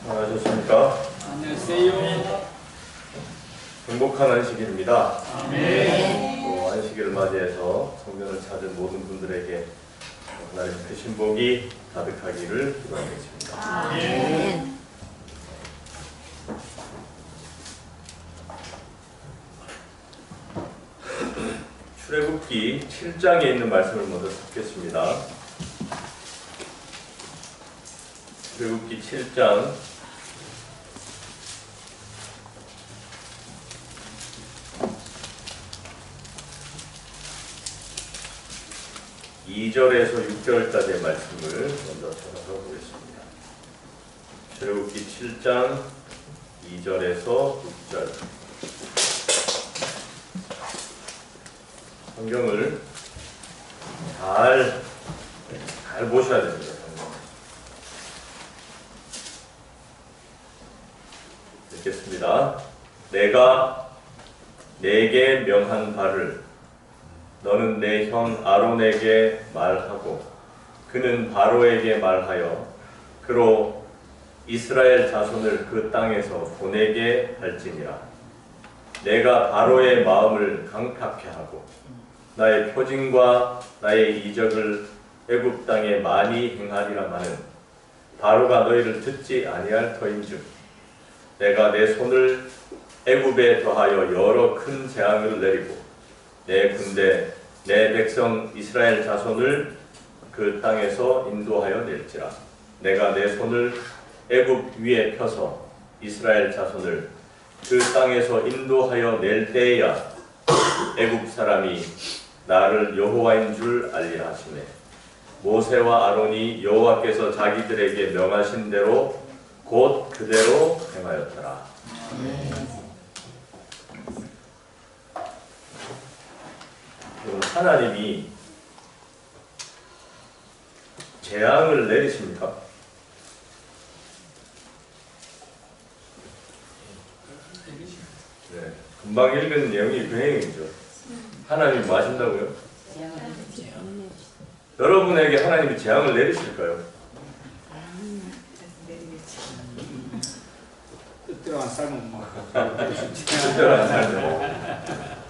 안녕하셨습니까? 안녕하세요. 행복한 안식일입니다. 아멘. 또 안식일을 맞이해서 성경을 찾은 모든 분들에게 하나님의 크신 복이 가득하기를 기도하겠습니다. 아멘. 출애굽기 7장에 있는 말씀을 먼저 듣겠습니다. 출애굽기 7장 2절에서 6절까지의 말씀을 먼저 찾아서 보겠습니다. 출애굽기 7장 2절에서 6절. 성경을 잘 보셔야 됩니다. 읽겠습니다. 내가 내게 명한 바를 너는 내 형 아론에게 말하고 그는 바로에게 말하여 그로 이스라엘 자손을 그 땅에서 보내게 할지니라. 내가 바로의 마음을 강팍케 하고 나의 표징과 나의 이적을 애굽 땅에 많이 행하리라마는 바로가 너희를 듣지 아니할 터인즉 내가 내 손을 애굽에 더하여 여러 큰 재앙을 내리고 내 군대 내 백성 이스라엘 자손을 그 땅에서 인도하여 낼지라. 내가 내 손을 애굽 위에 펴서 이스라엘 자손을 그 땅에서 인도하여 낼 때에야 애굽 사람이 나를 여호와인 줄 알리라 하시네. 모세와 아론이 여호와께서 자기들에게 명하신 대로 곧 그대로 행하였더라. 하나님이 재앙을 내리십니까? 네, 금방 읽은 내용이 그 내용이죠. 하나님이 뭐 하신다고요? 여러분에게 하나님이 재앙을 내리실까요? 뜻대로 안 살면 뭐. 뜻대로 안 살죠.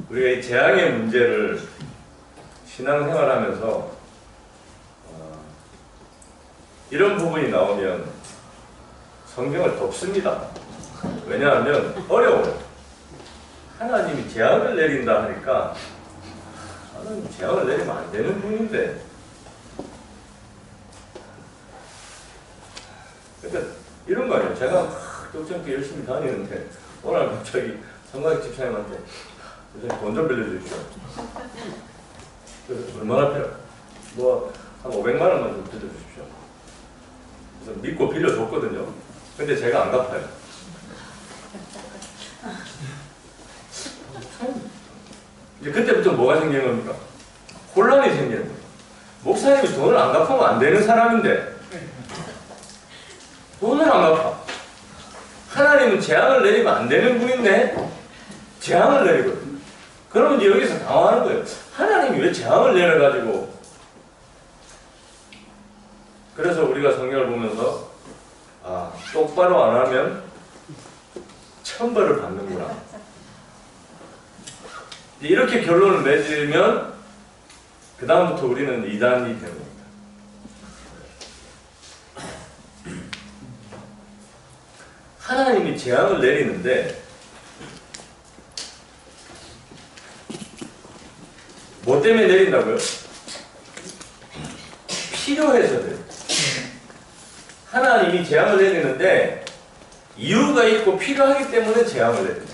우리가 이 재앙의 문제를 신앙생활하면서 이런 부분이 나오면 성경을 덮습니다. 왜냐하면 어려워요. 하나님이 재앙을 내린다 하니까 하나님 재앙을 내리면 안 되는 분인데, 그러니까 이런 거 아니에요. 제가 교육장교 열심히 다니는데 어느 날 갑자기 성곽 집사님한테 돈 좀 빌려주십시오. 그래서 얼마나 필요? 한 500만 원만 좀 빌려주십시오. 그래서 믿고 빌려줬거든요. 근데 제가 안 갚아요. 이제 그때부터 뭐가 생기는 겁니까? 혼란이 생기는 거예요. 목사님이 돈을 안 갚으면 안 되는 사람인데 돈을 안 갚아. 하나님은 재앙을 내리면 안 되는 분인데 재앙을 내리거든요. 그러면 이제 여기서 당황하는 거예요. 하나님이 왜 재앙을 내려가지고. 그래서 우리가 성경을 보면서 똑바로 안 하면 천벌을 받는구나. 이렇게 결론을 맺으면 그 다음부터 우리는 이단이 되는 겁니다. 하나님이 재앙을 내리는데 뭐 때문에 내린다고요? 필요해서요. 하나님이 재앙을 내리는데 이유가 있고 필요하기 때문에 재앙을 내립니다.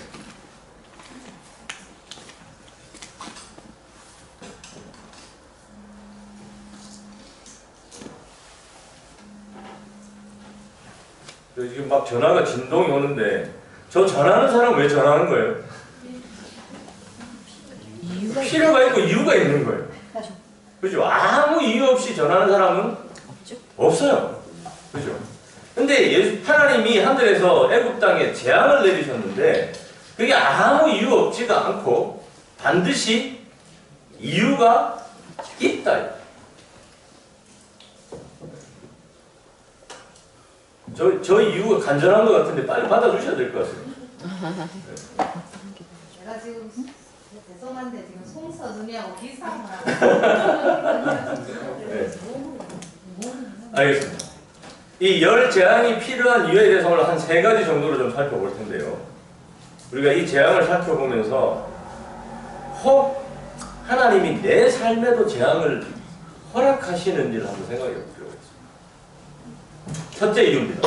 지금 막 전화가 진동이 오는데 저 전화하는 사람은 왜 전화하는 거예요? 필요가 있고 이유가 있는 거예요. 그죠? 아무 이유 없이 전하는 사람은 없어요. 그죠? 근데 하나님이 하늘에서 애굽 땅에 재앙을 내리셨는데 그게 아무 이유 없지가 않고 반드시 이유가 있다. 저 이유가 간절한 것 같은데 빨리 받아주셔야 될 것 같아요. 내가 지금 죄송한데 지금 송서준이하고 비슷한 거라고. 네. 알겠습니다. 이 열 재앙이 필요한 이유에 대해서 오늘 한 3가지 정도로 좀 살펴볼 텐데요. 우리가 이 재앙을 살펴보면서 혹 하나님이 내 삶에도 재앙을 허락하시는지를 한번 생각해 볼 필요가 있습니다. 첫째 이유입니다.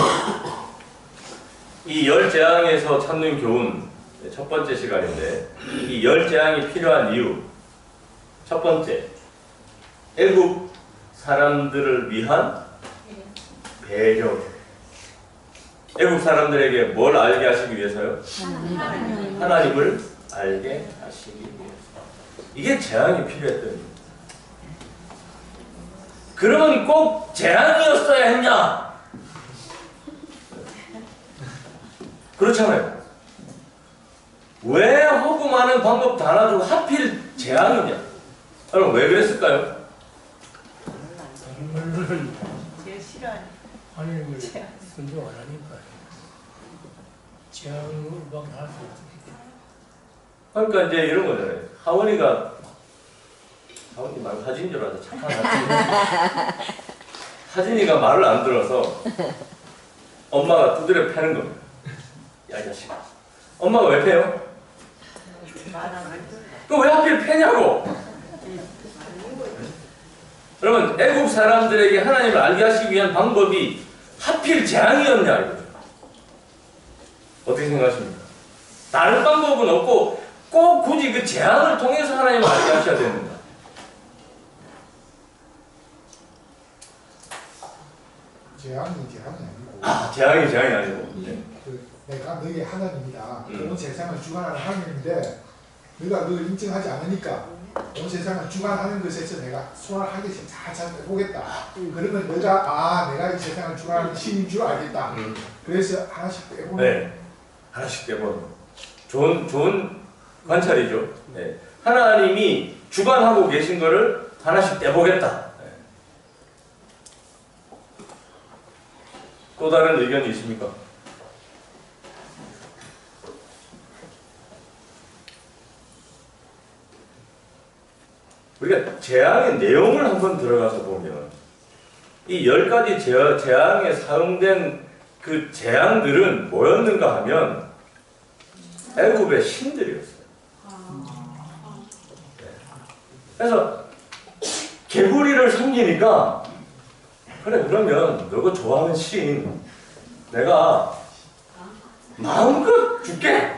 이 열 재앙에서 찾는 교훈 첫 번째 시간인데 이 열 재앙이 필요한 이유 첫 번째 애국 사람들을 위한 배려. 애국 사람들에게 뭘 알게 하시기 위해서요? 하나님을 알게 하시기 위해서. 이게 재앙이 필요했던 이유. 그러면 꼭 재앙이었어야 했냐? 그렇잖아요. 왜 호구하는 방법 다 놔두고 하필 재앙이냐? 여러분 왜 그랬을까요? 제일 싫어하는 하나님을 순종 안 하니까 재앙을 막 할수 없게. 그러니까 이제 이런 거잖아요. 하원이 말고 하진인 줄 알아서 착한 하진이. 하진이가 말을 안 들어서 엄마가 두드려 패는 겁니다. 야, 이 자식아. 엄마가 왜 패요? 그 왜 하필 패냐고! 여러분, 애국 사람들에게 하나님을 알게 하시기 위한 방법이 하필 재앙이었냐, 이거죠. 어떻게 생각하십니까? 다른 방법은 없고, 꼭 굳이 그 재앙을 통해서 하나님을 알게 하셔야 됩니다. 재앙이 아니고 재앙이 아니고. 네. 내가 너희 하나님이다. 온 세상을 주관하는 하나님인데 너가 그걸 인정하지 않으니까 온 세상을 주관하는 것에서 내가 손을 한 개씩 잘 해보겠다. 그러면 너가 내가 이 세상을 주관하는 신인 줄 알겠다. 그래서 하나씩 빼보는 네. 하나씩 빼보는 좋은 관찰이죠. 네. 하나님이 주관하고 계신 거를 하나씩 떼보겠다. 네. 또 다른 의견이 있습니까? 우리가 재앙의 내용을 한번 들어가서 보면 이 10가지 재앙에 사용된 그 재앙들은 뭐였는가 하면 애굽의 신들이었어요. 그래서 개구리를 섬기니까 그래 그러면 너가 좋아하는 신 내가 마음껏 줄게.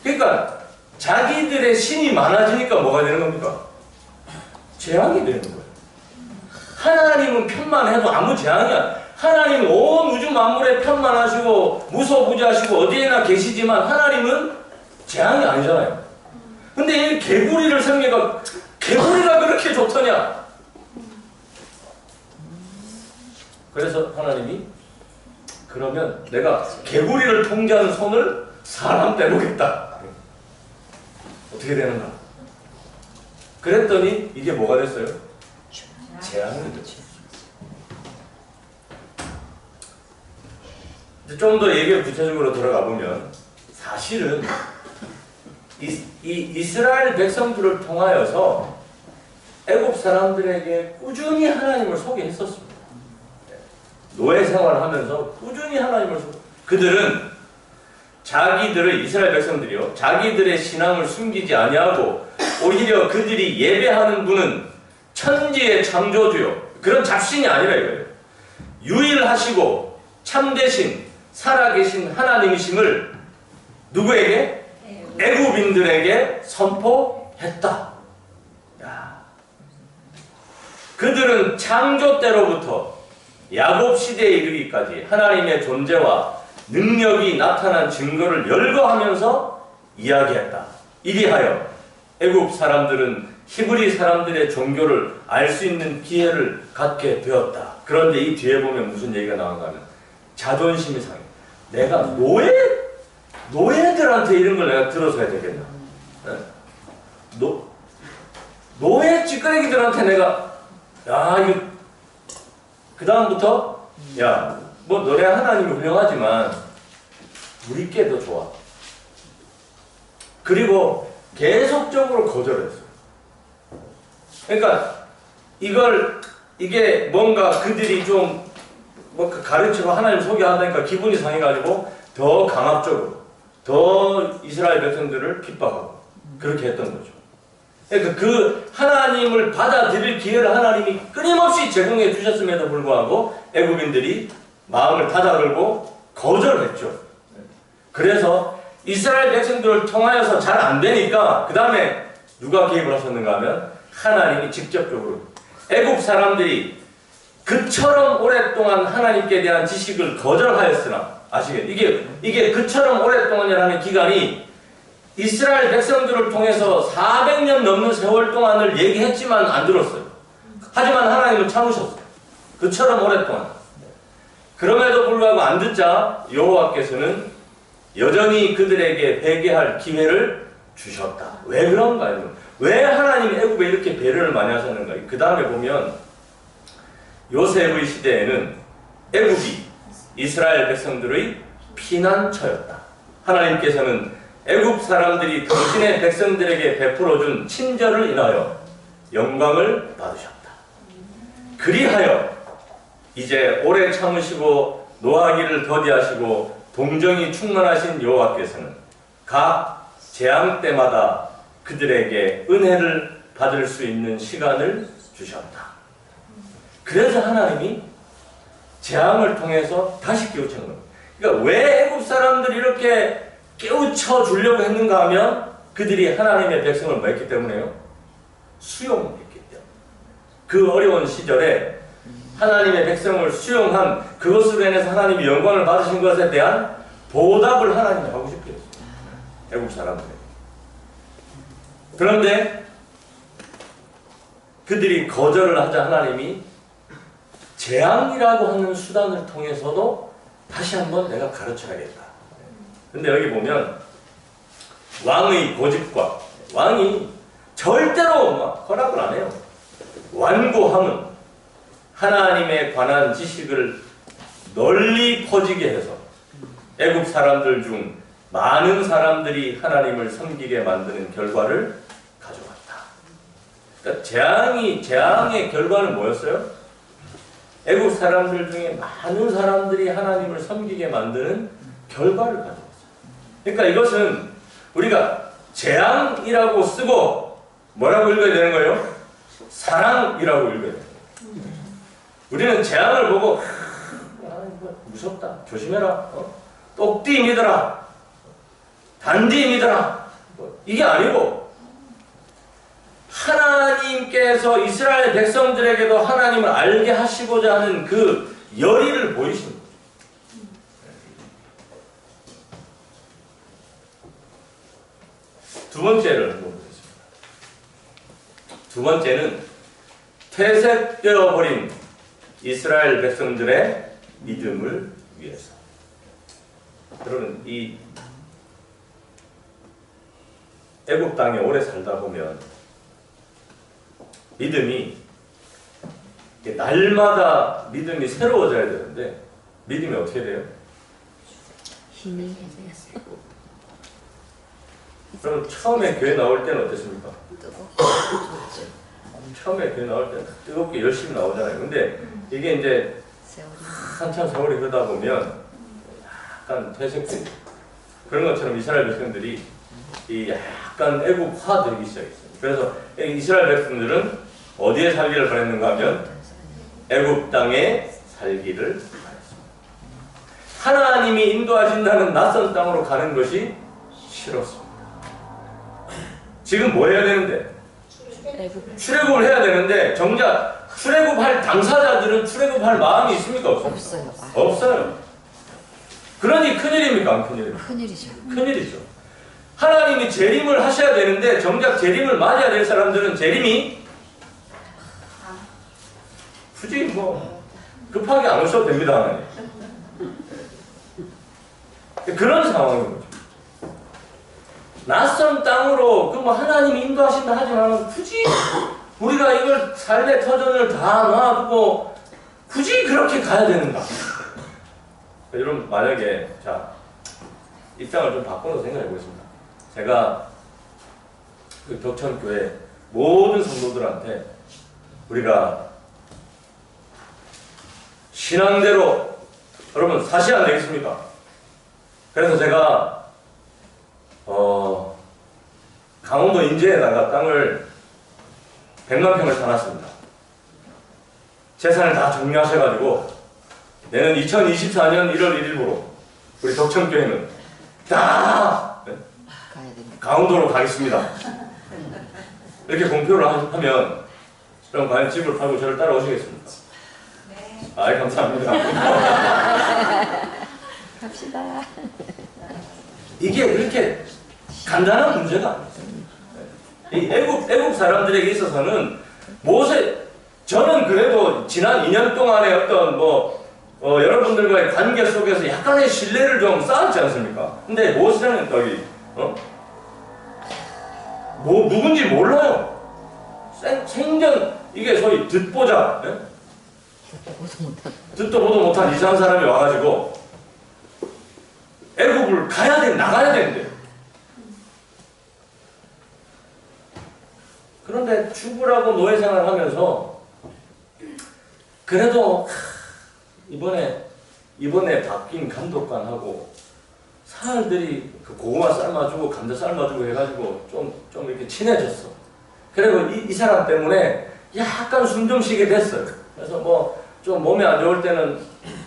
그러니까 자기들의 신이 많아지니까 뭐가 되는 겁니까? 재앙이 되는 거예요. 하나님은 편만해도 아무 재앙이야. 하나님은 온 우주 만물에 편만하시고 무소부지하시고 어디에나 계시지만 하나님은 재앙이 아니잖아요. 근데 이 개구리를 섬기니까 개구리가 그렇게 좋더냐? 그래서 하나님이 그러면 내가 개구리를 통제하는 손을 사람 떼보겠다. 어떻게 되는가? 그랬더니 이게 뭐가 됐어요? 재앙이 됐죠. 좀 더 얘기를 구체적으로 들어가 보면 사실은 이 이스라엘 백성들을 통하여서 애굽 사람들에게 꾸준히 하나님을 소개했었습니다. 노예 생활하면서 꾸준히 하나님을 그들은 자기들의 이스라엘 백성들이요 자기들의 신앙을 숨기지 아니하고 오히려 그들이 예배하는 분은 천지의 창조주요 그런 잡신이 아니라 이거예요. 유일하시고 참되신 살아계신 하나님이심을 누구에게? 애굽인들에게 선포했다. 야. 그들은 창조 때로부터 야곱 시대에 이르기까지 하나님의 존재와 능력이 나타난 증거를 열거하면서 이야기했다. 이리하여 애굽 사람들은 히브리 사람들의 종교를 알 수 있는 기회를 갖게 되었다. 그런데 이 뒤에 보면 무슨 얘기가 나오는가 하면 자존심이 상해. 내가 노예들한테 이런 걸 내가 들어서야 되겠나? 네? 노예 찌끄레기들한테 내가 이거 그 다음부터 야, 뭐 너네 하나님이 훌륭하지만 우리 게 더 좋아. 그리고 계속적으로 거절했어요. 그러니까 이게 뭔가 그들이 좀 뭐 가르치고 하나님 소개하다니까 기분이 상해가지고 더 강압적으로 더 이스라엘 백성들을 핍박하고 그렇게 했던 거죠. 그러니까 그 하나님을 받아들일 기회를 하나님이 끊임없이 제공해 주셨음에도 불구하고 애국인들이 마음을 닫아걸고 거절했죠. 그래서 이스라엘 백성들을 통하여서 잘 안 되니까 그 다음에 누가 개입을 하셨는가 하면 하나님이 직접적으로 애국 사람들이 그처럼 오랫동안 하나님께 대한 지식을 거절하였으나 아시겠죠? 이게 그처럼 오랫동안이라는 기간이 이스라엘 백성들을 통해서 400년 넘는 세월 동안을 얘기했지만 안 들었어요. 하지만 하나님은 참으셨어요. 그처럼 오랫동안. 그럼에도 불구하고 안 듣자 여호와께서는 여전히 그들에게 회개할 기회를 주셨다. 왜 그런가요? 왜 하나님이 애굽에 이렇게 배려를 많이 하셨는가? 그 다음에 보면 요셉의 시대에는 애굽이 이스라엘 백성들의 피난처였다. 하나님께서는 애굽 사람들이 당신의 백성들에게 베풀어준 친절을 인하여 영광을 받으셨다. 그리하여 이제 오래 참으시고 노하기를 더디하시고 동정이 충만하신 여호와께서는 각 재앙 때마다 그들에게 은혜를 받을 수 있는 시간을 주셨다. 그래서 하나님이 재앙을 통해서 다시 깨우친 겁니다. 그러니까 왜 애굽 사람들이 이렇게 깨우쳐 주려고 했는가 하면 그들이 하나님의 백성을 뭐 했기 때문에요? 수용했기 때문에. 그 어려운 시절에 하나님의 백성을 수용한 그것으로 인해서 하나님이 영광을 받으신 것에 대한 보답을 하나님이 하고 싶겠어요. 애국 사람들에게. 그런데 그들이 거절을 하자 하나님이 재앙이라고 하는 수단을 통해서도 다시 한번 내가 가르쳐야겠다. 근데 여기 보면 왕의 고집과 왕이 절대로 막 허락을 안 해요. 완고함은 하나님에 관한 지식을 널리 퍼지게 해서 애굽 사람들 중 많은 사람들이 하나님을 섬기게 만드는 결과를 가져갔다. 그러니까 재앙의 결과는 뭐였어요? 애국 사람들 중에 많은 사람들이 하나님을 섬기게 만드는 결과를 가져왔어요. 그러니까 이것은 우리가 재앙이라고 쓰고 뭐라고 읽어야 되는 거예요? 사랑이라고 읽어야 돼요. 우리는 재앙을 보고 무섭다, 조심해라, 똑띠 믿어라, 단디 믿어라, 이게 아니고 하나님께서 이스라엘 백성들에게도 하나님을 알게 하시고자 하는 그 열의를 보이시는 거죠. 두 번째를 한번 보겠습니다. 두 번째는 퇴색되어 버린 이스라엘 백성들의 믿음을 위해서. 여러분, 이 애국 땅에 오래 살다 보면 믿음이 날마다 믿음이 새로워져야 되는데 믿음이 어떻게 돼요? 힘이 되었어. 그럼 처음에 교회 나올 때는 어땠습니까? 뜨겁죠. 처음에 교회 나올 때는 뜨겁게 열심히 나오잖아요. 근데 이게 이제 한참 세월이 흐르다 보면 약간 퇴색되고 그런 것처럼 이스라엘 백성들이 이 약간 애국화되기 시작했어요. 그래서 이스라엘 백성들은 어디에 살기를 바랬는가 하면 애굽 땅에 살기를 바랬습니다. 하나님이 인도하신다는 낯선 땅으로 가는 것이 싫었습니다. 지금 뭐 해야 되는데? 출애굽을 해야 되는데 정작 출애굽할 당사자들은 출애굽할 마음이 있습니까? 없습니까? 없어요. 그러니 큰일입니까? 안 큰일입니까? 큰일이죠. 큰일이죠. 하나님이 재림을 하셔야 되는데 정작 재림을 맞아야 될 사람들은 재림이 굳이 뭐 급하게 안 오셔도 됩니다. 하나님. 그런 상황인 거죠. 낯선 땅으로 그 뭐 하나님이 인도하신다 하지만 굳이 우리가 이걸 삶의 터전을 다 놔두고 굳이 그렇게 가야 되는가? 여러분 만약에 자 입장을 좀 바꿔서 생각해 보겠습니다. 제가 그 덕천교회 모든 성도들한테 우리가 신앙대로 여러분 사시면 안 되겠습니까? 그래서 제가 강원도 인제에다가 땅을 100만 평을 사놨습니다. 재산을 다 정리하셔가지고 내년 2024년 1월 1일부로 우리 덕천교회는 다 가야 됩니다. 강원도로 가겠습니다. 이렇게 공표를 하면 그럼 과연 집을 팔고 저를 따라오시겠습니까? 네. 아이 감사합니다. 갑시다. 이게 그렇게 간단한 문제가 아니에요. 이 애국 사람들에게 있어서는 저는 그래도 지난 2년 동안의 어떤 여러분들과의 관계 속에서 약간의 신뢰를 좀 쌓았지 않습니까? 근데 모세는 여기 누군지 몰라요. 생전 이게 소위 듣보자, 듣도 보도 못한 이상한 사람이 와가지고 애국을 나가야 되는데. 그런데 주부라고 노예 생활을 하면서 그래도 이번에 바뀐 감독관하고 사람들이 그 고구마 삶아주고 감자 삶아주고 해가지고 좀 이렇게 친해졌어. 그리고 이 사람 때문에 약간 숨 좀 쉬게 됐어요. 그래서 좀 몸이 안 좋을 때는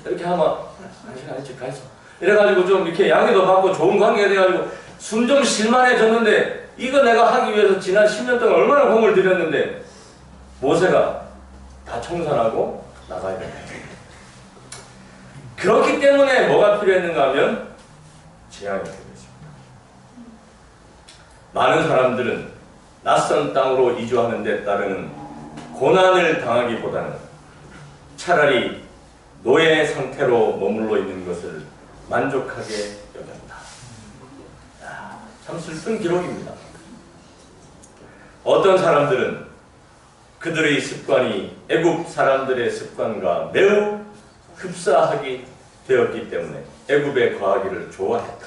이렇게 하면 아니지 가있어. 이래가지고 좀 이렇게 양해도 받고 좋은 관계가 돼가지고 숨 좀 쉴만해졌는데 이거 내가 하기 위해서 지난 10년 동안 얼마나 공을 들였는데 모세가 다 청산하고 나가야 된다. 그렇기 때문에 뭐가 필요했는가 하면 재앙이 필요했습니다. 많은 사람들은 낯선 땅으로 이주하는 데 따르는 고난을 당하기보다는 차라리 노예 상태로 머물러 있는 것을 만족하게 여겼다. 참 슬픈 기록입니다. 어떤 사람들은 그들의 습관이 애굽 사람들의 습관과 매우 흡사하게 되었기 때문에 애굽에 거하기를 좋아했다.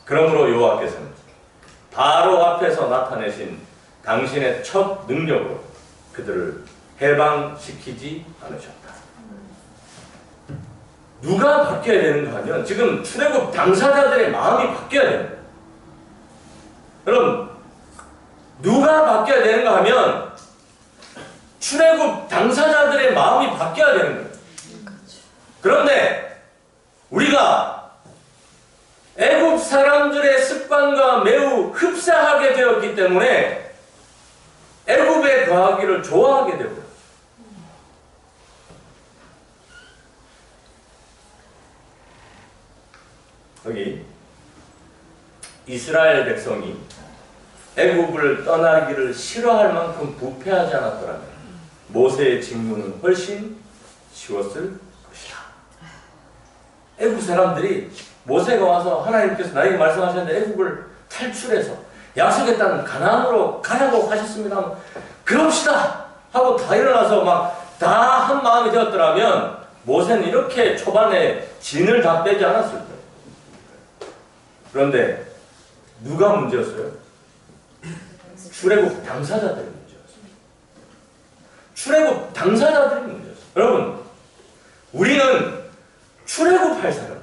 그러므로 여호와께서는 바로 앞에서 나타내신 당신의 첫 능력으로 그들을 해방시키지 않으셨다. 누가 바뀌어야 되는가 하면 지금 출애굽 당사자들의 마음이 바뀌어야 됩니다. 여러분 누가 바뀌어야 되는가 하면 출애굽 당사자들의 마음이 바뀌어야 되는 거예요. 그런데 우리가 애굽 사람들의 습관과 매우 흡사하게 되었기 때문에 애굽에 거하기를 좋아하게 되고 여기 이스라엘 백성이 애굽을 떠나기를 싫어할 만큼 부패하지 않았더라면 모세의 직무는 훨씬 쉬웠을 것이다. 애굽 사람들이 모세가 와서 하나님께서 나에게 말씀하셨는데 애굽을 탈출해서 약속의 땅 가나안으로 가라고 하셨습니다. 그럽시다 하고 다 일어나서 막 다 한 마음이 되었더라면 모세는 이렇게 초반에 진을 다 빼지 않았을 거예요. 그런데 누가 문제였어요? 출애굽 당사자들이 문제였어요. 출애굽 당사자들이 문제였어요. 여러분, 우리는 출애굽할 사람들.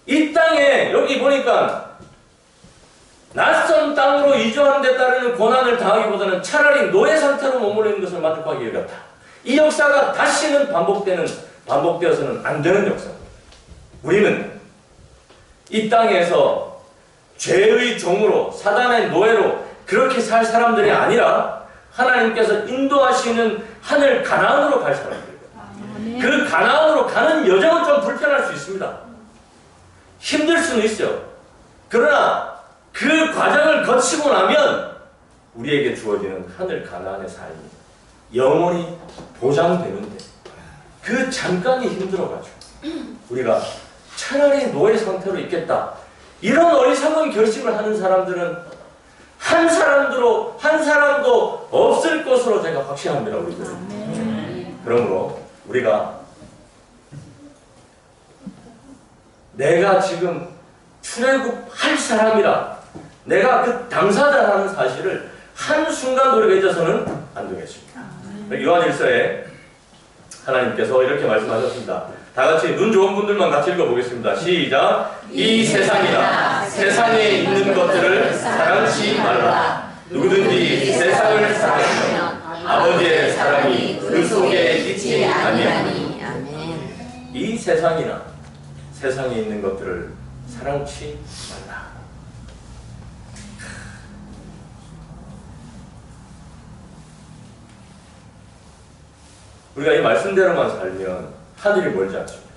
이 땅에 여기 보니까 낯선 땅으로 이주하는 데 따르는 고난을 당하기보다는 차라리 노예 상태로 머물러 있는 것을 만족하기 어렵다. 이 역사가 다시는 반복되어서는 안 되는 역사입니다. 우리는 이 땅에서 죄의 종으로 사단의 노예로 그렇게 살 사람들이 아니라 하나님께서 인도하시는 하늘 가나안으로 갈 사람들이에요. 그 가나안으로 가는 여정은 좀 불편할 수 있습니다. 힘들 수는 있어요. 그러나 그 과정을 거치고 나면 우리에게 주어지는 하늘 가나안의 삶이 영원히 보장되는데 그 잠깐이 힘들어가지고 우리가 차라리 노예 상태로 있겠다. 이런 어리석은 결심을 하는 사람들은 한 사람도 없을 것으로 제가 확신합니다. 우리들은. 그러므로 우리가 내가 지금 출애굽할 사람이라 내가 그 당사자라는 사실을 한순간 우리가 잊어서는 안 되겠습니다. 요한일서에 하나님께서 이렇게 말씀하셨습니다. 다 같이 눈 좋은 분들만 같이 읽어보겠습니다. 시작. 이 세상이나 세상에 있는 것들을 사랑치 말라. 누구든지 세상을 사랑하면 아버지의 사랑이 그 속에 있지 아니하니. 아멘. 이 세상이나 세상에 있는 것들을 사랑치 말라. 우리가 이 말씀대로만 살면 하늘이 멀지 않습니다.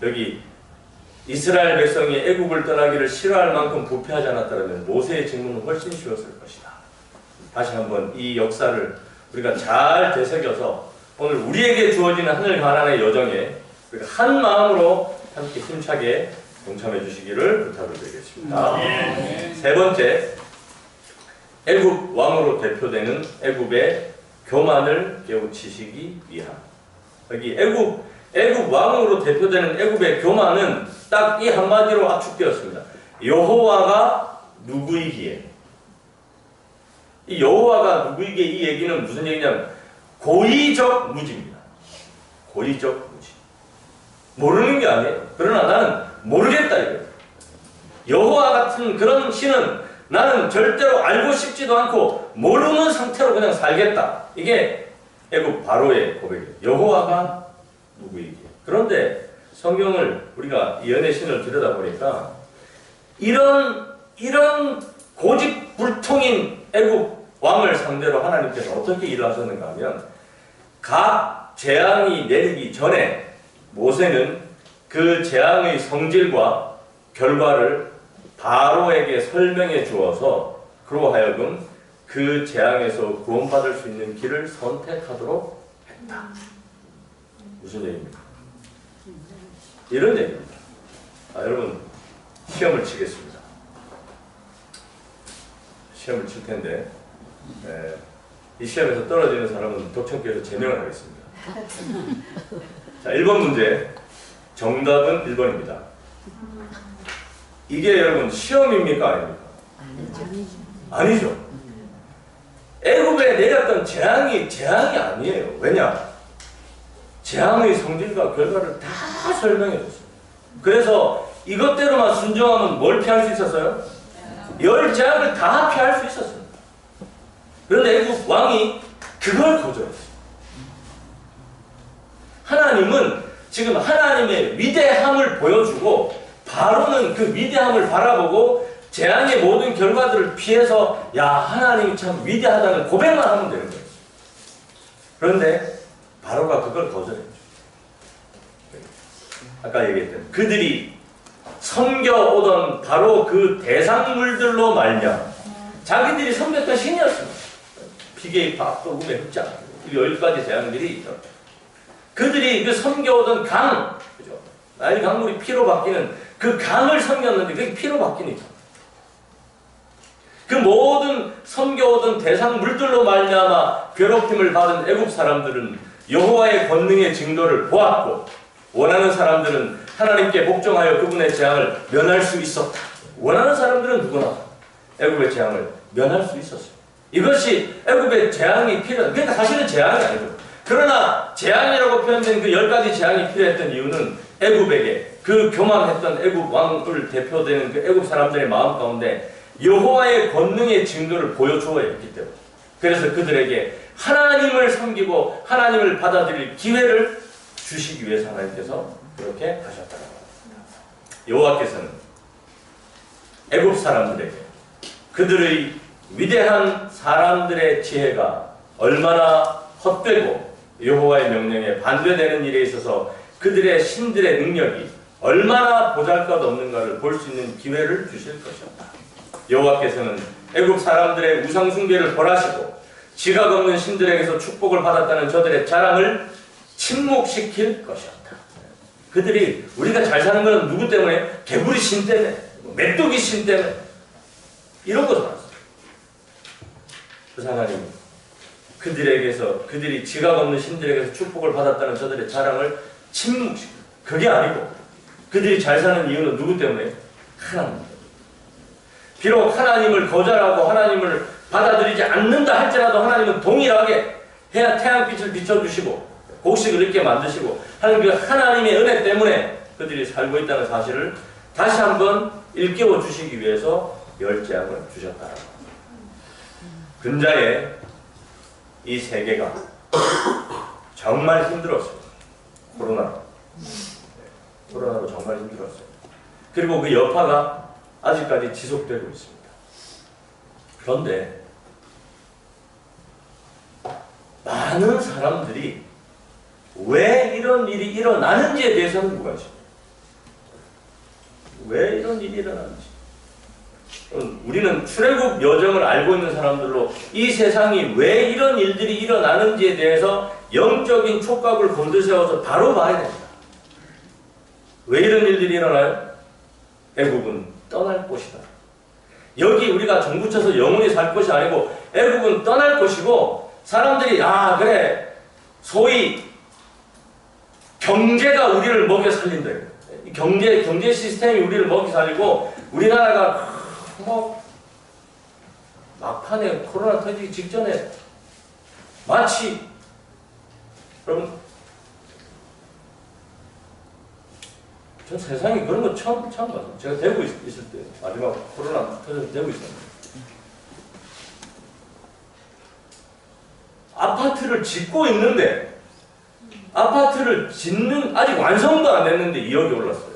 여기 이스라엘 백성이 애국을 떠나기를 싫어할 만큼 부패하지 않았다면 모세의 직무는 훨씬 쉬웠을 것이다. 다시 한번 이 역사를 우리가 잘 되새겨서 오늘 우리에게 주어지는 하늘 가나안의 여정에 우리가 한 마음으로 함께 힘차게 동참해 주시기를 부탁을 드리겠습니다. 세 번째, 애굽 왕으로 대표되는 애굽의 교만을 깨우치시기 위함. 여기 애굽 왕으로 대표되는 애굽의 교만은 딱 이 한마디로 압축되었습니다. 여호와가 누구이기에. 이 여호와가 누구이기에 이 얘기는 무슨 얘기냐면 고의적 무지입니다. 고의적 무지. 모르는 게 아니에요. 그러나 나는 모르겠다 이거예요. 여호와 같은 그런 신은 나는 절대로 알고 싶지도 않고 모르는 상태로 그냥 살겠다. 이게 애굽 바로의 고백이에요. 여호와가 누구이기에. 그런데 성경을 우리가 연의 신을 들여다보니까 이런 고집불통인 애굽 왕을 상대로 하나님께서 어떻게 일을 하셨는가 하면 각 재앙이 내리기 전에 모세는 그 재앙의 성질과 결과를 바로에게 설명해 주어서 그로 하여금 그 재앙에서 구원받을 수 있는 길을 선택하도록 했다. 무슨 얘기입니까? 이런 얘기입니다. 여러분 시험을 치겠습니다. 시험을 칠 텐데 이 시험에서 떨어지는 사람은 덕천교에서 제명을 하겠습니다. 자, 1번 문제. 정답은 1번입니다. 이게 여러분 시험입니까? 아닙니까? 아니죠. 애굽에 내렸던 재앙이 아니에요. 왜냐? 재앙의 성질과 결과를 다 설명해 줬어요. 그래서 이것대로만 순종하면 뭘 피할 수 있었어요? 열 재앙을 다 피할 수 있었어요. 그런데 애굽 왕이 그걸 거절했어요. 하나님은 지금 하나님의 위대함을 보여주고 바로는 그 위대함을 바라보고 재앙의 모든 결과들을 피해서 야 하나님이 참 위대하다는 고백만 하면 되는 거예요. 그런데 바로가 그걸 거절했죠. 아까 얘기했던 그들이 섬겨오던 바로 그 대상물들로 말미암아 자기들이 섬겼던 신이었습니다. 피계의 밥, 소금의 흑장, 10가지 재앙들이 있죠. 그들이 그 섬겨오던 강, 그죠? 나일 강물이 피로 바뀌는 그 강을 섬겼는데 그게 피로 바뀌니까. 그 모든 섬겨오던 대상 물들로 말미암아 괴롭힘을 받은 애굽 사람들은 여호와의 권능의 징조를 보았고 원하는 사람들은 하나님께 복종하여 그분의 재앙을 면할 수 있었다. 원하는 사람들은 누구나 애굽의 재앙을 면할 수 있었어요. 이것이 애굽의 재앙이 필요한, 그러니까 사실은 재앙이 아니죠. 그러나 재앙이라고 표현된 그 10가지 재앙이 필요했던 이유는 애굽에게 그 교만했던 애굽 왕을 대표되는 그 애굽 사람들의 마음 가운데 여호와의 권능의 증거를 보여주어야 했기 때문에 그래서 그들에게 하나님을 섬기고 하나님을 받아들일 기회를 주시기 위해서 하나님께서 그렇게 하셨다는 겁니다. 여호와께서는 애굽 사람들에게 그들의 위대한 사람들의 지혜가 얼마나 헛되고 여호와의 명령에 반대되는 일에 있어서 그들의 신들의 능력이 얼마나 보잘것없는가를 볼 수 있는 기회를 주실 것이었다. 여호와께서는 애굽 사람들의 우상 숭배를 벌하시고 지각 없는 신들에게서 축복을 받았다는 저들의 자랑을 침묵시킬 것이었다. 그들이 우리가 잘 사는 건 누구 때문에? 개구리 신 때문에, 메뚜기 신 때문에 이런 거 살았어요. 그래서 하나님 그들에게서 그들이 지각 없는 신들에게서 축복을 받았다는 저들의 자랑을 침묵시켜. 그게 아니고 그들이 잘 사는 이유는 누구 때문에? 하나님. 비록 하나님을 거절하고 하나님을 받아들이지 않는다 할지라도 하나님은 동일하게 태양빛을 비춰주시고 곡식을 있게 만드시고 하는 그 하나님의 은혜 때문에 그들이 살고 있다는 사실을 다시 한번 일깨워 주시기 위해서 열 재앙을 주셨다. 근자에 이 세계가 정말 힘들었어요. 코로나로 정말 힘들었어요. 그리고 그 여파가 아직까지 지속되고 있습니다. 그런데 많은 사람들이 왜 이런 일이 일어나는지에 대해서는 무관심해요. 왜 이런 일이 일어나는지. 우리는 출애굽 여정을 알고 있는 사람들로 이 세상이 왜 이런 일들이 일어나는지에 대해서 영적인 촉각을 곤두세워서 바로 봐야 됩니다. 왜 이런 일들이 일어나요? 애국은 떠날 곳이다. 여기 우리가 정부쳐서 영원히 살 것이 아니고 애국은 떠날 것이고 사람들이 그래 소위 경제가 우리를 먹여 살린다. 경제 시스템이 우리를 먹여 살리고 우리나라가 막판에 코로나 터지기 직전에 마치 여러분 전 세상에 그런 거 처음 봤어요. 제가 대구 있을 때 마지막 코로나 터져서 대구 있었는데 아파트를 짓고 있는데 아파트를 짓는 아직 완성도 안 됐는데 2억이 올랐어요.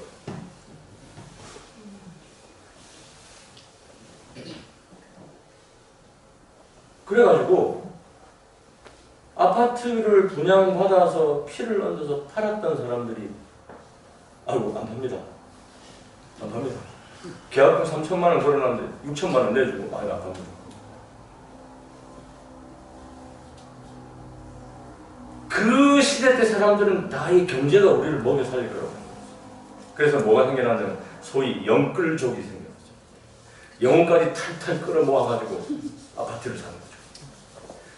그래가지고 아파트를 분양받아서 피를 얹어서 팔았던 사람들이 아이고 안 팝니다. 안 팝니다. 계약금 3천만 원 걸어놨는데 6천만 원 내주고 안 팝니다. 그 시대 때 사람들은 다 이 경제가 우리를 먹여 살리더라고요. 그래서 뭐가 생겨나냐면 소위 영끌족이 생겨났죠. 영혼까지 탈탈 끌어모아가지고 아파트를 사는 거죠.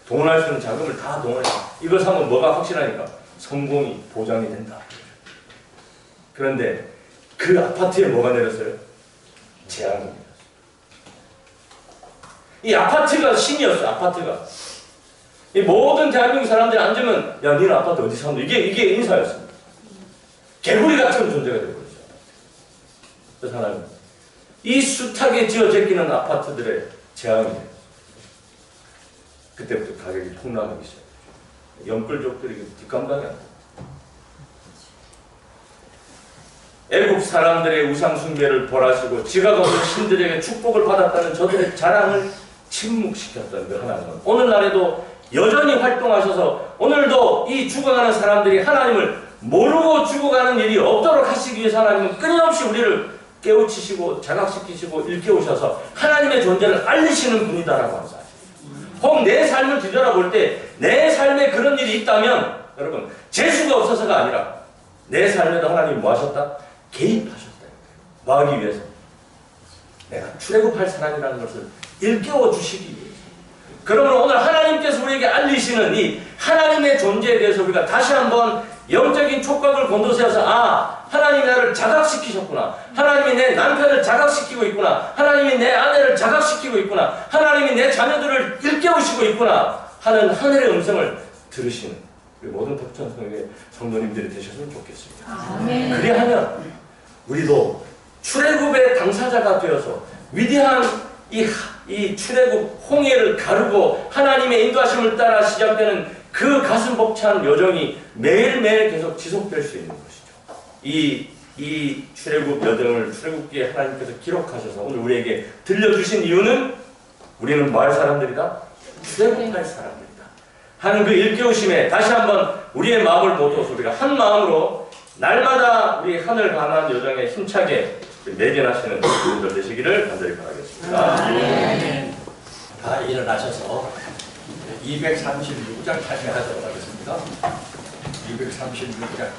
동원할 수 있는 자금을 다 동원해서 이걸 사면 뭐가 확실하니까 성공이 보장이 된다. 그런데 그 아파트에 뭐가 내렸어요? 재앙이 내렸어요. 이 아파트가 신이었어요. 아파트가. 이 모든 대한민국 사람들이 앉으면 야 니는 아파트 어디 사는데 이게 인사였습니다. 개구리 같은 존재가 되어버렸어요. 그 사람이 이 숱하게 지어 제끼는 아파트들의 재앙이 돼요. 그때부터 가격이 폭락하기 시작해요. 영끌족들이 뒷감당이 안 돼요. 애국 사람들의 우상 숭배를 벌하시고 지각 없는 신들에게 축복을 받았다는 저들의 자랑을 침묵시켰던 그 하나님은 오늘날에도 여전히 활동하셔서 오늘도 이 죽어가는 사람들이 하나님을 모르고 죽어가는 일이 없도록 하시기 위해서 하나님은 끊임없이 우리를 깨우치시고 자각시키시고 일깨우셔서 하나님의 존재를 알리시는 분이다라고 하는 사실. 혹 내 삶을 뒤돌아볼 때 내 삶에 그런 일이 있다면 여러분 재수가 없어서가 아니라 내 삶에도 하나님이 뭐 하셨다? 개입하셨다. 뭐 하기 위해서? 내가 출애굽할 사람이라는 것을 일깨워 주시기 위해서. 그러므로 오늘 하나님께서 우리에게 알리시는 이 하나님의 존재에 대해서 우리가 다시 한번 영적인 촉각을 곤두세워서 하나님이 나를 자각시키셨구나. 하나님이 내 남편을 자각시키고 있구나. 하나님이 내 아내를 자각시키고 있구나. 하나님이 내 자녀들을 일깨우시고 있구나 하는 하늘의 음성을 들으시는 우리 모든 덕천성의 성도님들이 되셨으면 좋겠습니다. 아멘. 그리하면 우리도 출애굽의 당사자가 되어서 위대한 이 출애굽 홍해를 가르고 하나님의 인도하심을 따라 시작되는 그 가슴 벅찬 여정이 매일매일 계속 지속될 수 있는 것이죠. 이 출애굽 여정을 출애굽기에 하나님께서 기록하셔서 오늘 우리에게 들려주신 이유는 우리는 뭐 할 사람들이다? 출애굽할 사람들이다 하는 그 일깨우심에 다시 한번 우리의 마음을 모두어서 우리가 한 마음으로 날마다 우리 하늘 가나안 여정에 힘차게 내전하시는 분들 되시기를 간절히 바라겠습니다. 다 일어나셔서 236장 찬양하도록 하겠습니다. 236장.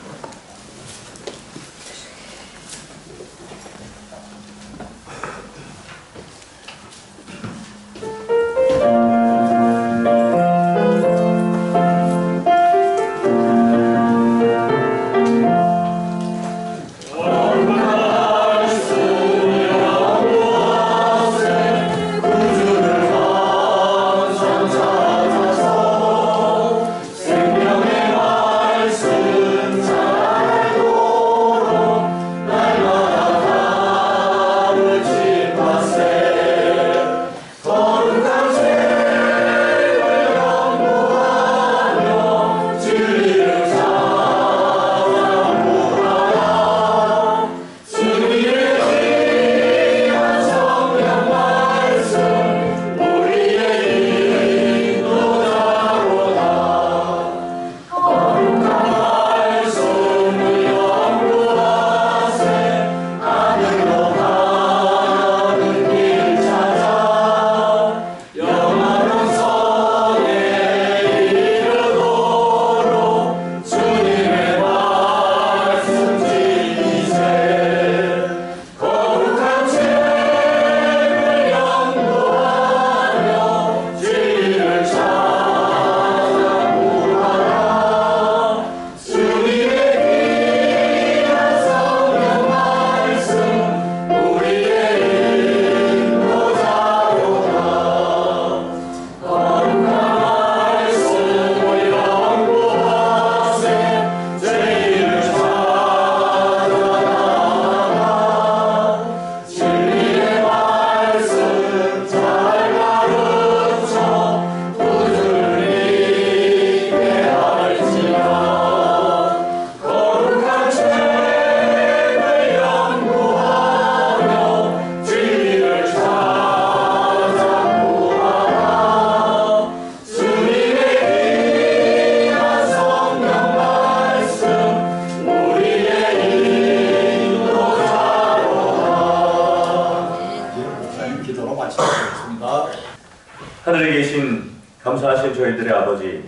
감사하신 저희들의 아버지,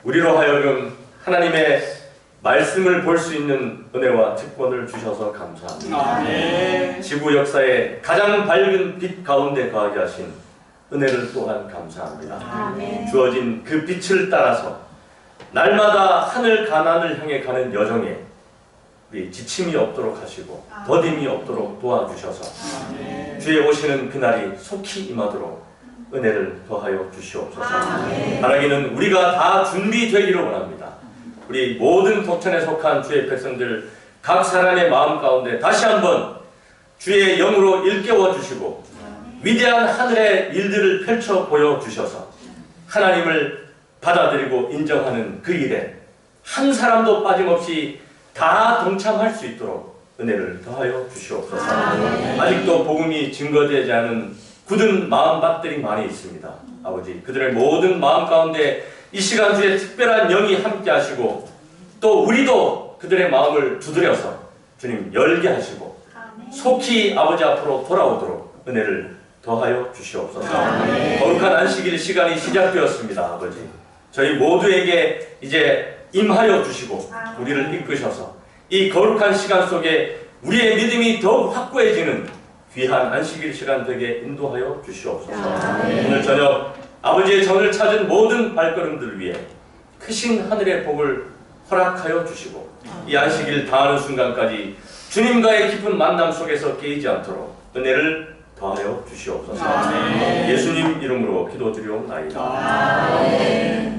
우리로 하여금 하나님의 말씀을 볼 수 있는 은혜와 특권을 주셔서 감사합니다. 지구 역사의 가장 밝은 빛 가운데 거하게 하신 은혜를 또한 감사합니다. 주어진 그 빛을 따라서 날마다 하늘 가난을 향해 가는 여정에 우리 지침이 없도록 하시고 더딤이 없도록 도와주셔서 주의 오시는 그날이 속히 임하도록 은혜를 더하여 주시옵소서. 바라기는 우리가 다 준비되기를 원합니다. 우리 모든 도천에 속한 주의 백성들 각 사람의 마음 가운데 다시 한번 주의 영으로 일깨워 주시고 위대한 하늘의 일들을 펼쳐 보여주셔서 하나님을 받아들이고 인정하는 그 일에 한 사람도 빠짐없이 다 동참할 수 있도록 은혜를 더하여 주시옵소서. 아직도 복음이 증거되지 않은 굳은 마음밭들이 많이 있습니다. 아버지, 그들의 모든 마음 가운데 이 시간 주의 특별한 영이 함께 하시고 또 우리도 그들의 마음을 두드려서 주님 열게 하시고 속히 아버지 앞으로 돌아오도록 은혜를 더하여 주시옵소서. 거룩한 안식일 시간이 시작되었습니다. 아버지, 저희 모두에게 이제 임하여 주시고 우리를 이끄셔서 이 거룩한 시간 속에 우리의 믿음이 더욱 확고해지는 귀한 안식일 시간 되게 인도하여 주시옵소서. 오늘 저녁 아버지의 전을 찾은 모든 발걸음들 위해 크신 하늘의 복을 허락하여 주시고 이 안식일 다하는 순간까지 주님과의 깊은 만남 속에서 깨이지 않도록 은혜를 더하여 주시옵소서. 예수님 이름으로 기도드리옵나이다. 아멘.